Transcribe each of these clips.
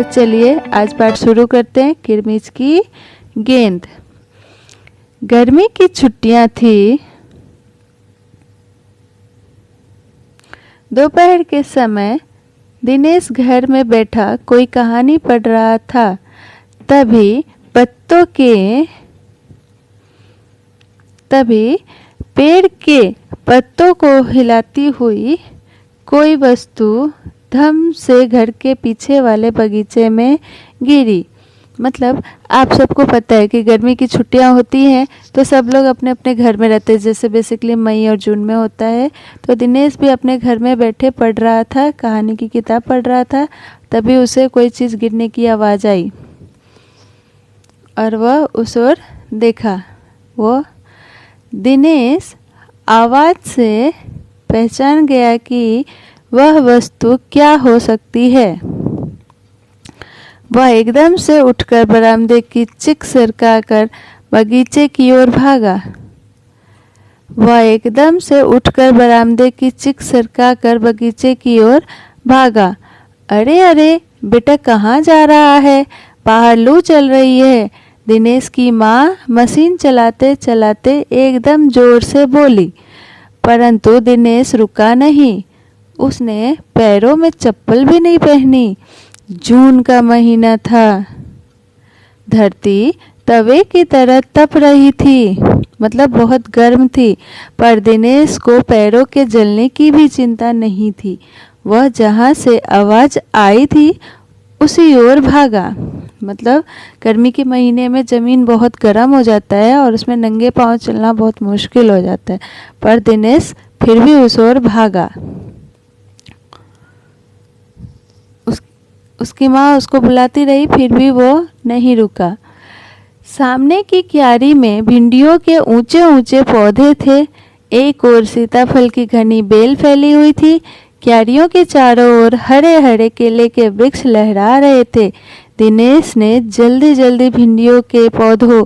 तो चलिए आज पाठ शुरू करते हैं। किरमिच की गेंद। गर्मी की छुट्टियां थी। दोपहर के समय दिनेश घर में बैठा कोई कहानी पढ़ रहा था। तभी पेड़ के पत्तों को हिलाती हुई कोई वस्तु धम से घर के पीछे वाले बगीचे में गिरी। मतलब आप सबको पता है कि गर्मी की छुट्टियां होती हैं तो सब लोग अपने अपने घर में रहते हैं, जैसे बेसिकली मई और जून में होता है। तो दिनेश भी अपने घर में बैठे पढ़ रहा था, कहानी की किताब पढ़ रहा था। तभी उसे कोई चीज़ गिरने की आवाज़ आई और वह उस ओर देखा। वो दिनेश आवाज़ से पहचान गया कि वह वस्तु क्या हो सकती है। वह एकदम से उठकर बरामदे की चिक सरकाकर बगीचे की ओर भागा। अरे अरे बेटा, कहाँ जा रहा है? बाहर लू चल रही है। दिनेश की माँ मशीन चलाते चलाते एकदम जोर से बोली। परंतु दिनेश रुका नहीं। उसने पैरों में चप्पल भी नहीं पहनी। जून का महीना था। धरती तवे की तरह तप रही थी, मतलब बहुत गर्म थी। पर दिनेश को पैरों के जलने की भी चिंता नहीं थी। वह जहाँ से आवाज़ आई थी उसी ओर भागा। मतलब गर्मी के महीने में ज़मीन बहुत गर्म हो जाता है और उसमें नंगे पांव चलना बहुत मुश्किल हो जाता है। पर दिनेश फिर भी उस ओर भागा। उसकी माँ उसको बुलाती रही, फिर भी वो नहीं रुका। सामने की क्यारी में भिंडियों के ऊंचे ऊंचे पौधे थे। एक ओर सीताफल की घनी बेल फैली हुई थी। क्यारियों के चारों ओर हरे हरे केले के वृक्ष लहरा रहे थे। दिनेश ने जल्दी जल्दी भिंडियों के पौधों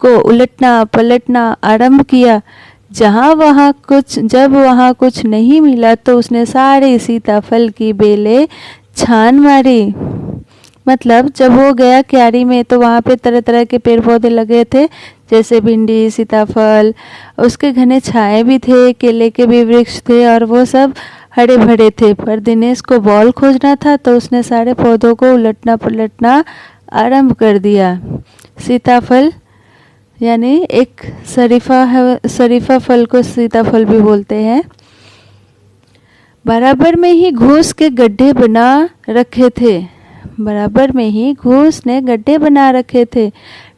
को उलटना पलटना आरंभ किया। जब वहाँ कुछ नहीं मिला तो उसने सारी सीताफल की बेलें छान मारी। मतलब जब वो गया क्यारी में तो वहाँ पे तरह तरह के पेड़ पौधे लगे थे, जैसे भिंडी, सीताफल। उसके घने छाए भी थे, केले के भी वृक्ष थे और वो सब हरे भरे थे। पर दिनेश को बॉल खोजना था तो उसने सारे पौधों को उलटना पलटना आरंभ कर दिया। सीताफल यानी एक शरीफा फल को सीताफल भी बोलते हैं। बराबर में ही घूस ने गड्ढे बना रखे थे।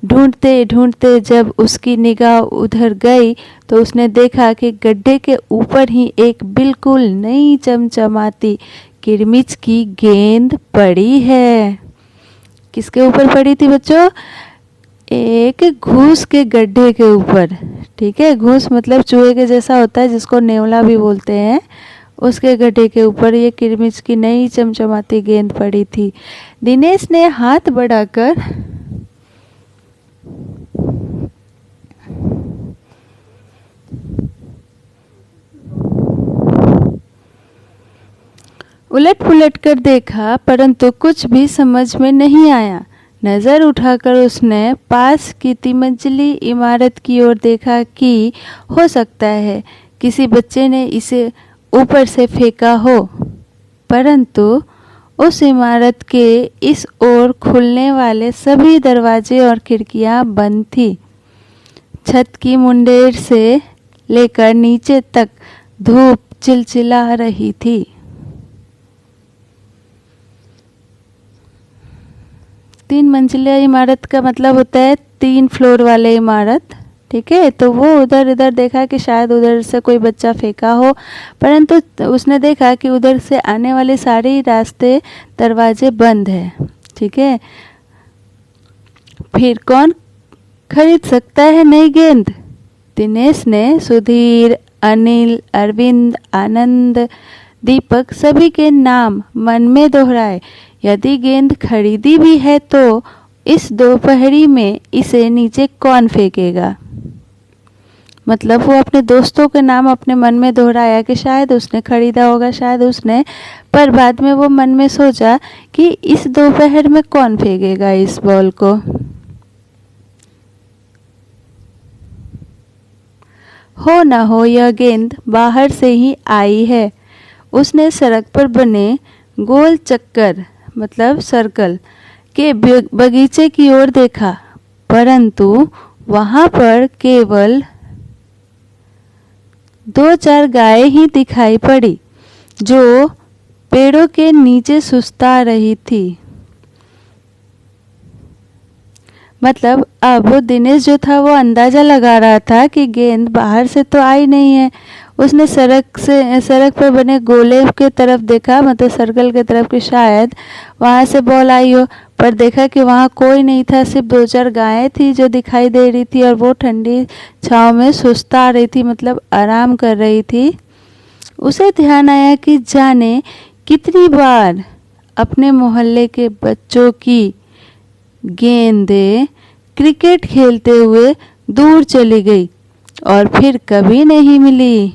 ढूंढते ढूंढते जब उसकी निगाह उधर गई तो उसने देखा कि गड्ढे के ऊपर ही एक बिल्कुल नई चमचमाती किरमिच की गेंद पड़ी है। किसके ऊपर पड़ी थी बच्चों? एक घूस के गड्ढे के ऊपर। ठीक है, घूस मतलब चूहे के जैसा होता है, जिसको नेवला भी बोलते हैं। उसके गड्ढे के ऊपर ये किरमिच की नई चमचमाती गेंद पड़ी थी। दिनेश ने हाथ बढ़ाकर उलट पुलट कर देखा, परंतु कुछ भी समझ में नहीं आया। नज़र उठाकर उसने पास की तिमंजिली इमारत की ओर देखा कि हो सकता है किसी बच्चे ने इसे ऊपर से फेंका हो। परंतु उस इमारत के इस ओर खुलने वाले सभी दरवाजे और खिड़कियां बंद थी। छत की मुंडेर से लेकर नीचे तक धूप चिलचिला रही थी। तीन मंजिला इमारत का मतलब होता है 3 फ्लोर वाले इमारत। ठीक है, तो वो उधर इधर देखा कि शायद उधर से कोई बच्चा फेंका हो, परंतु उसने देखा कि उधर से आने वाले सारे रास्ते दरवाजे बंद है। ठीक है, फिर कौन खरीद सकता है नई गेंद? दिनेश ने सुधीर, अनिल, अरविंद, आनंद, दीपक सभी के नाम मन में दोहराए। यदि गेंद खरीदी भी है तो इस दोपहरी में इसे नीचे कौन फेंकेगा? मतलब वो अपने दोस्तों के नाम अपने मन में दोहराया कि शायद उसने खरीदा होगा, शायद उसने, पर बाद में वो मन में सोचा कि इस दोपहर में कौन फेंकेगा इस बॉल को। हो ना हो यह गेंद बाहर से ही आई है। उसने सड़क पर बने गोल चक्कर मतलब सर्कल के बगीचे की ओर देखा, परंतु वहां पर केवल 2-4 गायें ही दिखाई पड़ी जो पेड़ों के नीचे सुस्ता रही थी। मतलब अब दिनेश जो था वो अंदाजा लगा रहा था कि गेंद बाहर से तो आई नहीं है। उसने सड़क पर बने गोले के तरफ देखा, मतलब सर्कल के तरफ, कि शायद वहां से बॉल आई हो, पर देखा कि वहां कोई नहीं था, सिर्फ 2-4 गायें थी जो दिखाई दे रही थी और वो ठंडी छांव में सुस्ता रही थी, मतलब आराम कर रही थी। उसे ध्यान आया कि जाने कितनी बार अपने मोहल्ले के बच्चों की गेंदें क्रिकेट खेलते हुए दूर चली गई और फिर कभी नहीं मिली।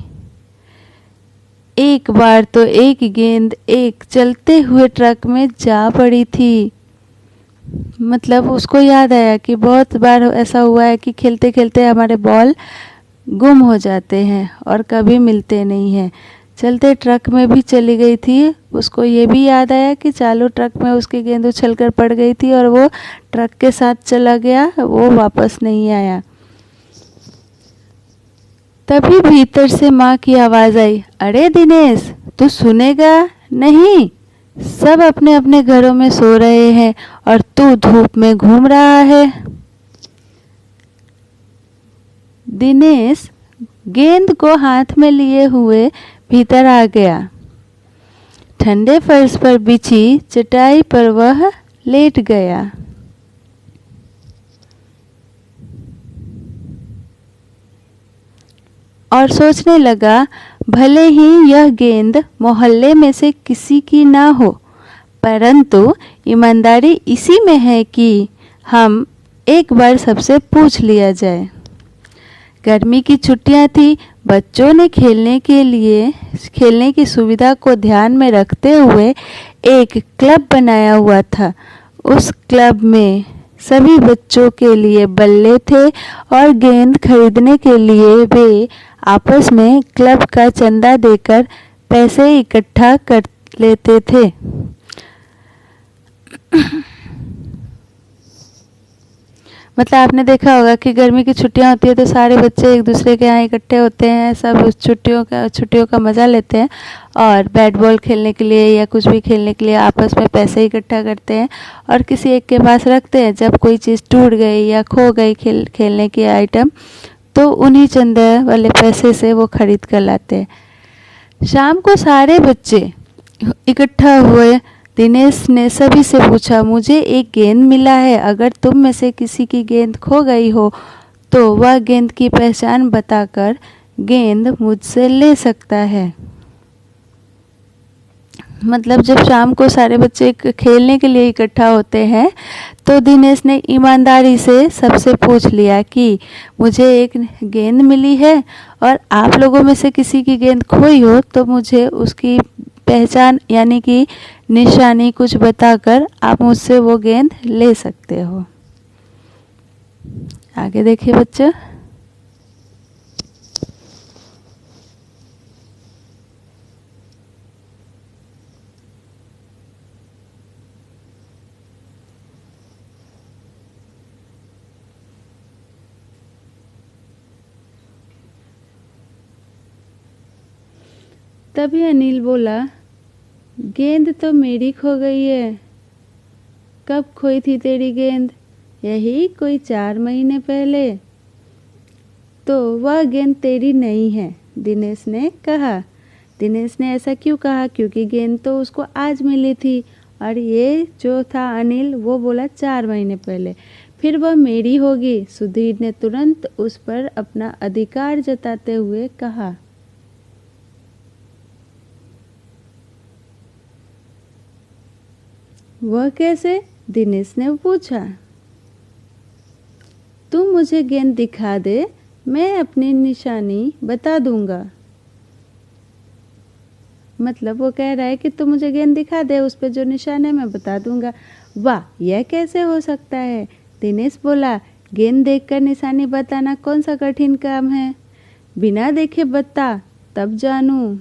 एक बार तो एक गेंद एक चलते हुए ट्रक में जा पड़ी थी। मतलब उसको याद आया कि बहुत बार ऐसा हुआ है कि खेलते खेलते हमारे बॉल गुम हो जाते हैं और कभी मिलते नहीं हैं। चलते ट्रक में भी चली गई थी। उसको ये भी याद आया कि चालू ट्रक में उसकी गेंद उछलकर पड़ गई थी और वो ट्रक के साथ चला गया, वो वापस नहीं आया। तभी भीतर से माँ की आवाज आई, अरे दिनेश, तू सुनेगा नहीं? सब अपने अपने घरों में सो रहे हैं और तू धूप में घूम रहा है। दिनेश गेंद को हाथ में लिए हुए भीतर आ गया। ठंडे फर्श पर बिछी चटाई पर वह लेट गया। और सोचने लगा, भले ही यह गेंद मोहल्ले में से किसी की ना हो, परंतु ईमानदारी इसी में है कि हम एक बार सबसे पूछ लिया जाए। गर्मी की छुट्टियां थी। बच्चों ने खेलने की सुविधा को ध्यान में रखते हुए एक क्लब बनाया हुआ था। उस क्लब में सभी बच्चों के लिए बल्ले थे और गेंद खरीदने के लिए वे आपस में क्लब का चंदा देकर पैसे इकट्ठा कर लेते थे। मतलब आपने देखा होगा कि गर्मी की छुट्टियां होती है तो सारे बच्चे एक दूसरे के यहाँ इकट्ठे होते हैं, सब छुट्टियों का मज़ा लेते हैं और बैट बॉल खेलने के लिए या कुछ भी खेलने के लिए आपस में पैसे इकट्ठा करते हैं और किसी एक के पास रखते हैं। जब कोई चीज़ टूट गई या खो गई खेलने की आइटम, तो उन्हीं चंदे वाले पैसे से वो खरीद कर लाते हैं। शाम को सारे बच्चे इकट्ठा हुए। दिनेश ने सभी से पूछा, मुझे एक गेंद मिला है, अगर तुम में से किसी की गेंद खो गई हो तो वह गेंद की पहचान बताकर गेंद मुझसे ले सकता है। मतलब जब शाम को सारे बच्चे खेलने के लिए इकट्ठा होते हैं तो दिनेश ने ईमानदारी से सबसे पूछ लिया कि मुझे एक गेंद मिली है और आप लोगों में से किसी की गेंद खोई हो तो मुझे उसकी पहचान यानी कि निशानी कुछ बताकर आप मुझसे वो गेंद ले सकते हो। आगे देखिए बच्चों। तभी अनिल बोला, गेंद तो मेरी खो गई है। कब खोई थी तेरी गेंद? यही कोई 4 महीने पहले। तो वह गेंद तेरी नहीं है, दिनेश ने कहा। दिनेश ने ऐसा क्यों कहा? क्योंकि गेंद तो उसको आज मिली थी और ये जो था अनिल वो बोला 4 महीने पहले, फिर वह मेरी होगी। सुधीर ने तुरंत उस पर अपना अधिकार जताते हुए कहा। वह कैसे? दिनेश ने पूछा। तुम मुझे गेंद दिखा दे मैं अपनी निशानी बता दूंगा। मतलब वो कह रहा है कि तू मुझे गेंद दिखा दे, उस पे जो निशान है मैं बता दूंगा। वाह, यह कैसे हो सकता है? दिनेश बोला, गेंद देखकर निशानी बताना कौन सा कठिन काम है? बिना देखे बता, तब जानू।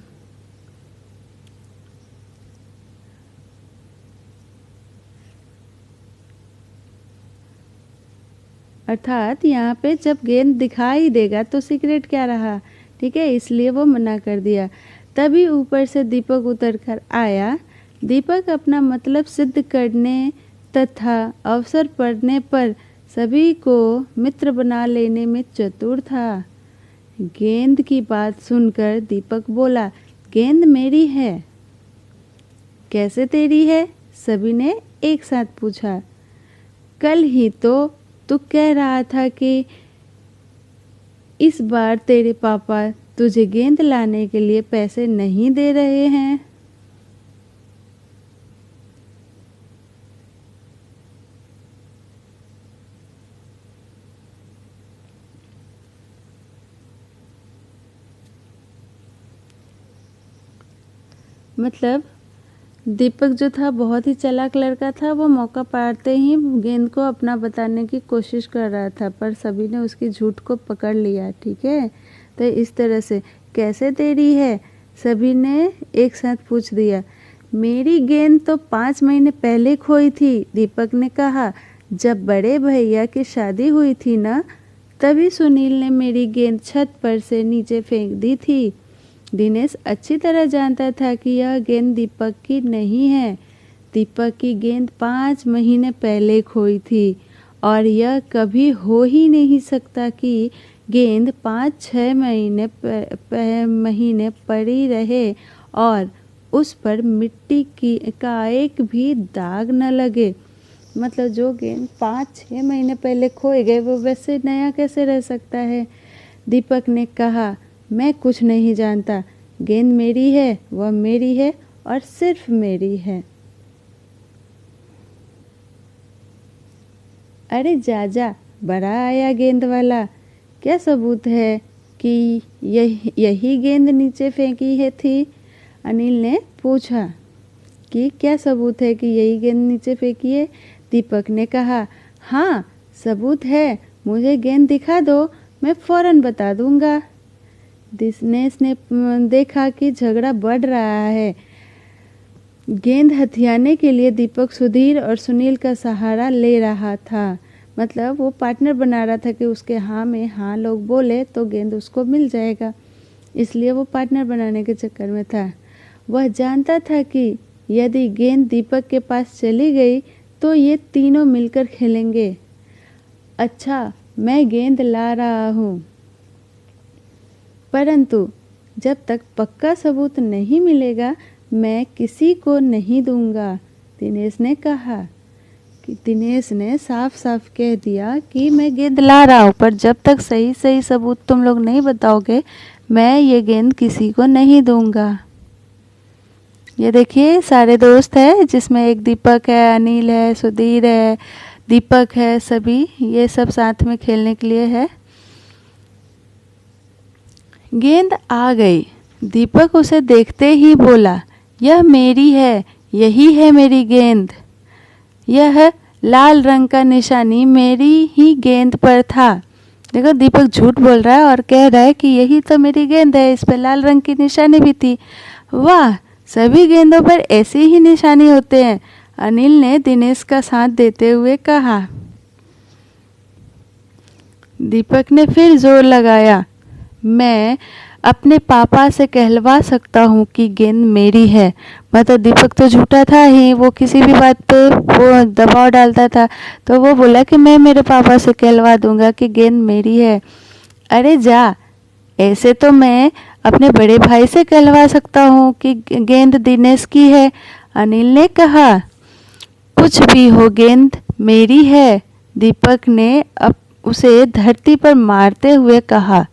अर्थात यहाँ पे जब गेंद दिखाई देगा तो सीक्रेट क्या रहा, ठीक है, इसलिए वो मना कर दिया। तभी ऊपर से दीपक उतर कर आया। दीपक अपना मतलब सिद्ध करने तथा अवसर पड़ने पर सभी को मित्र बना लेने में चतुर था। गेंद की बात सुनकर दीपक बोला, गेंद मेरी है। कैसे तेरी है? सभी ने एक साथ पूछा। कल ही तो तू कह रहा था कि इस बार तेरे पापा तुझे गेंद लाने के लिए पैसे नहीं दे रहे हैं। मतलब दीपक जो था बहुत ही चालाक लड़का था। वो मौका पाते ही गेंद को अपना बताने की कोशिश कर रहा था, पर सभी ने उसकी झूठ को पकड़ लिया, ठीक है। तो इस तरह से कैसे तेरी है, सभी ने एक साथ पूछ दिया। मेरी गेंद तो 5 महीने पहले खोई थी, दीपक ने कहा। जब बड़े भैया की शादी हुई थी ना, तभी सुनील ने मेरी गेंद छत पर से नीचे फेंक दी थी। दिनेश अच्छी तरह जानता था कि यह गेंद दीपक की नहीं है। दीपक की गेंद 5 महीने पहले खोई थी और यह कभी हो ही नहीं सकता कि गेंद 5-6 महीने पड़ी रहे और उस पर मिट्टी का एक भी दाग न लगे। मतलब जो गेंद 5-6 महीने पहले खोए गए वो वैसे नया कैसे रह सकता है? दीपक ने कहा, मैं कुछ नहीं जानता। गेंद मेरी है, वह मेरी है और सिर्फ मेरी है। अरे जाजा, बड़ा आया गेंद वाला, क्या सबूत है कि यही गेंद नीचे फेंकी है थी? अनिल ने पूछा कि क्या सबूत है कि यही गेंद नीचे फेंकी है? दीपक ने कहा, हाँ सबूत है, मुझे गेंद दिखा दो, मैं फौरन बता दूंगा। दिनेश ने देखा कि झगड़ा बढ़ रहा है। गेंद हथियाने के लिए दीपक सुधीर और सुनील का सहारा ले रहा था। मतलब वो पार्टनर बना रहा था कि उसके हाँ में हाँ लोग बोले तो गेंद उसको मिल जाएगा, इसलिए वो पार्टनर बनाने के चक्कर में था। वह जानता था कि यदि गेंद दीपक के पास चली गई तो ये तीनों मिलकर खेलेंगे। अच्छा, मैं गेंद ला रहा हूँ, परंतु जब तक पक्का सबूत नहीं मिलेगा मैं किसी को नहीं दूंगा, दिनेश ने कहा। कि दिनेश ने साफ साफ कह दिया कि मैं गेंद ला रहा हूँ, पर जब तक सही सही सबूत तुम लोग नहीं बताओगे मैं ये गेंद किसी को नहीं दूंगा। ये देखिए सारे दोस्त है, जिसमें एक दीपक है, अनिल है, सुधीर है, दीपक है, सभी ये सब साथ में खेलने के लिए है। गेंद आ गई। दीपक उसे देखते ही बोला, यह मेरी है, यही है मेरी गेंद। यह लाल रंग का निशानी मेरी ही गेंद पर था। देखो दीपक झूठ बोल रहा है और कह रहा है कि यही तो मेरी गेंद है, इस पर लाल रंग की निशानी भी थी। वाह, सभी गेंदों पर ऐसी ही निशानी होते हैं, अनिल ने दिनेश का साथ देते हुए कहा। दीपक ने फिर जोर लगाया, मैं अपने पापा से कहलवा सकता हूँ कि गेंद मेरी है। मतलब दीपक तो झूठा था ही, वो किसी भी बात पे वो दबाव डालता था, तो वो बोला कि मैं मेरे पापा से कहलवा दूंगा कि गेंद मेरी है। अरे जा, ऐसे तो मैं अपने बड़े भाई से कहलवा सकता हूँ कि गेंद दिनेश की है, अनिल ने कहा। कुछ भी हो, गेंद मेरी है, दीपक ने अब उसे धरती पर मारते हुए कहा।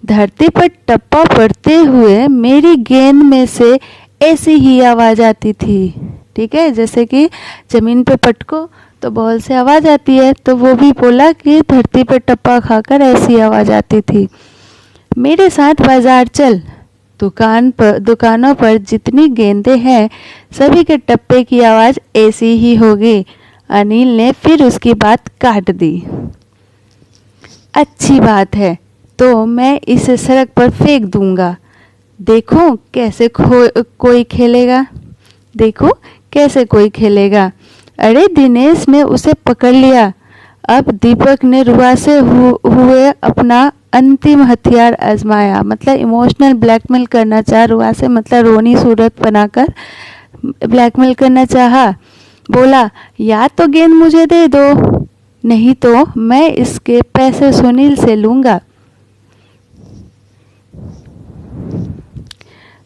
धरती पर टप्पा पड़ते हुए मेरी गेंद में से ऐसी ही आवाज आती थी। ठीक है, जैसे कि जमीन पे पटको तो बॉल से आवाज़ आती है। तो वो भी बोला कि धरती पर टप्पा खाकर ऐसी आवाज़ आती थी। मेरे साथ बाजार चल, दुकानों पर जितनी गेंदें हैं सभी के टप्पे की आवाज़ ऐसी ही होगी। अनिल ने फिर उसकी बात काट दी। अच्छी बात है, तो मैं इसे सड़क पर फेंक दूंगा। देखो कैसे कोई खेलेगा। देखो कैसे कोई खेलेगा। अरे दिनेश ने उसे पकड़ लिया। अब दीपक ने रुआ से हुए अपना अंतिम हथियार आजमाया। मतलब इमोशनल ब्लैकमेल करना चाहा। रुआ से मतलब रोनी सूरत बनाकर ब्लैकमेल करना चाहा। बोला, या तो गेंद मुझे दे दो, नहीं तो मैं इसके पैसे सुनील से लूंगा।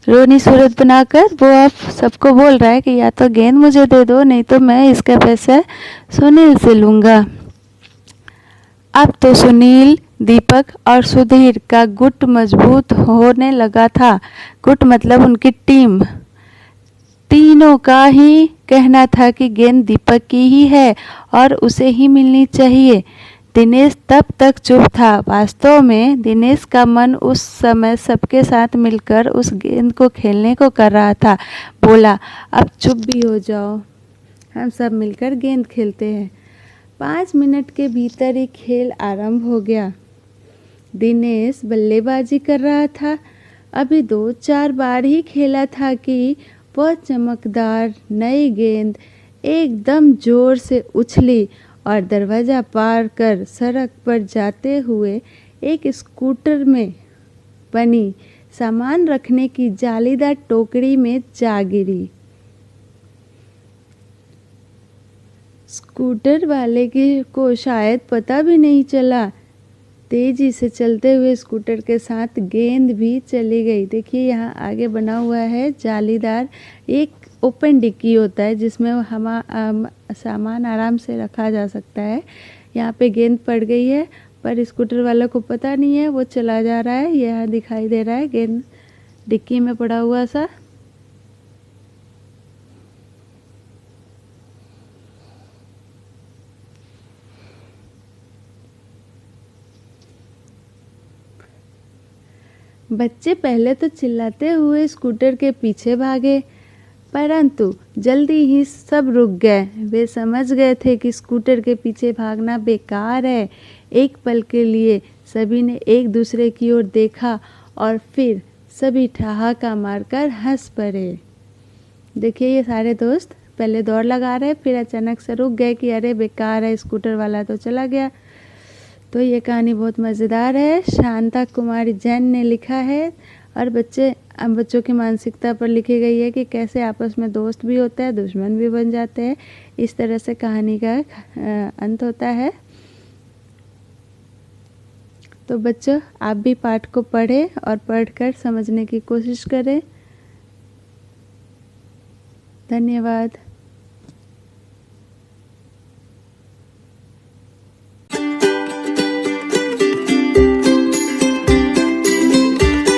रोनी सूरत बनाकर वो अब सबको बोल रहा है कि या तो गेंद मुझे दे दो, नहीं तो मैं इसका पैसा सुनील से लूंगा। अब तो सुनील, दीपक और सुधीर का गुट मजबूत होने लगा था। गुट मतलब उनकी टीम। तीनों का ही कहना था कि गेंद दीपक की ही है और उसे ही मिलनी चाहिए। दिनेश तब तक चुप था। वास्तव में दिनेश का मन उस समय सबके साथ मिलकर उस गेंद को खेलने को कर रहा था। बोला, अब चुप भी हो जाओ, हम सब मिलकर गेंद खेलते हैं। 5 मिनट के भीतर ही खेल आरंभ हो गया। दिनेश बल्लेबाजी कर रहा था। अभी 2-4 बार ही खेला था कि वह चमकदार नई गेंद एकदम जोर से उछली और दरवाज़ा पार कर सड़क पर जाते हुए एक स्कूटर में बनी सामान रखने की जालीदार टोकरी में जा गिरी। स्कूटर वाले को शायद पता भी नहीं चला। तेजी से चलते हुए स्कूटर के साथ गेंद भी चली गई। देखिए यहाँ आगे बना हुआ है जालीदार एक ओपन डिक्की होता है जिसमें सामान आराम से रखा जा सकता है। यहाँ पे गेंद पड़ गई है पर स्कूटर वाला को पता नहीं है, वो चला जा रहा है। यहाँ दिखाई दे रहा है गेंद डिक्की में पड़ा हुआ सा। बच्चे पहले तो चिल्लाते हुए स्कूटर के पीछे भागे, परंतु जल्दी ही सब रुक गए। वे समझ गए थे कि स्कूटर के पीछे भागना बेकार है। एक पल के लिए सभी ने एक दूसरे की ओर देखा और फिर सभी ठहाका मारकर हंस पड़े। देखिए ये सारे दोस्त पहले दौड़ लगा रहे, फिर अचानक से रुक गए कि अरे बेकार है, स्कूटर वाला तो चला गया। तो ये कहानी बहुत मज़ेदार है। शांता कुमारी जैन ने लिखा है और बच्चों की मानसिकता पर लिखी गई है कि कैसे आपस में दोस्त भी होते हैं, दुश्मन भी बन जाते हैं। इस तरह से कहानी का अंत होता है। तो बच्चों आप भी पाठ को पढ़ें और पढ़कर समझने की कोशिश करें। धन्यवाद।